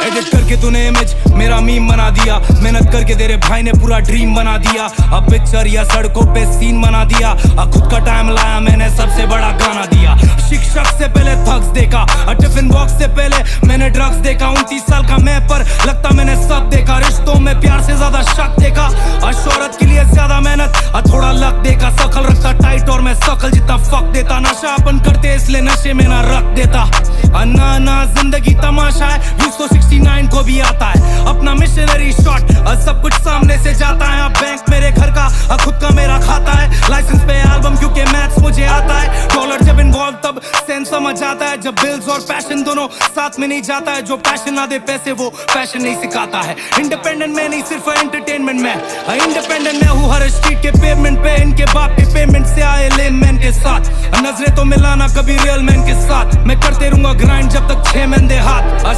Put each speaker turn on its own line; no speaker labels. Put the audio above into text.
Edit करके तूने image मेरा मीम बना दिया, मेहनत करके तेरे भाई ने पूरा ड्रीम बना दिया। अब पिक्चर या सड़कों पे सीन बना दिया, खुद का टाइम लाया मैंने सबसे बड़ा गाना दिया। शिक्षक से पहले थग्स देखा, टिफिन बॉक्स से पहले मैंने ड्रग्स देखा। 29 साल का मैं पर लगता मैंने सब देखा, रिश्तों में प्यार से ज्यादा शक देखा, शोहरत के लिए ज्यादा मेहनत थोड़ा लक देखा। शकल रखता टाइट और मैं शकल जितना फक देता, नशा अपन करते इसलिए नशे में ना रख देता। ना ना जिंदगी तमाशा है, 269 को भी आता है अपना मिशनरी शॉट, सब कुछ सामने से जाता है। अब बैंक मेरे घर का खुद का मेरा खाता है, लाइसेंस पे एल्बम क्योंकि मैथ्स मुझे आता है। डॉलर जब इन्वॉल्व तब सेंस समझ आता है, जब बिल्स और पैशन दोनों साथ में नहीं जाता है। जो पैशन ना दे पैसे वो पैशन नहीं सिखाता है। इंडिपेंडेंट मैं नहीं सिर्फ एंटरटेनमेंट में, इंडिपेंडेंट मैं हूँ हर स्ट्रीट के पेमेंट पे। इनके बाप के पेमेंट से आए लेन मैन के साथ, नजरें तो मिलाना कभी रियल मैन के साथ। मैं करते रहूंगा ग्राइंड जब तक 6 मैन दे हाथ।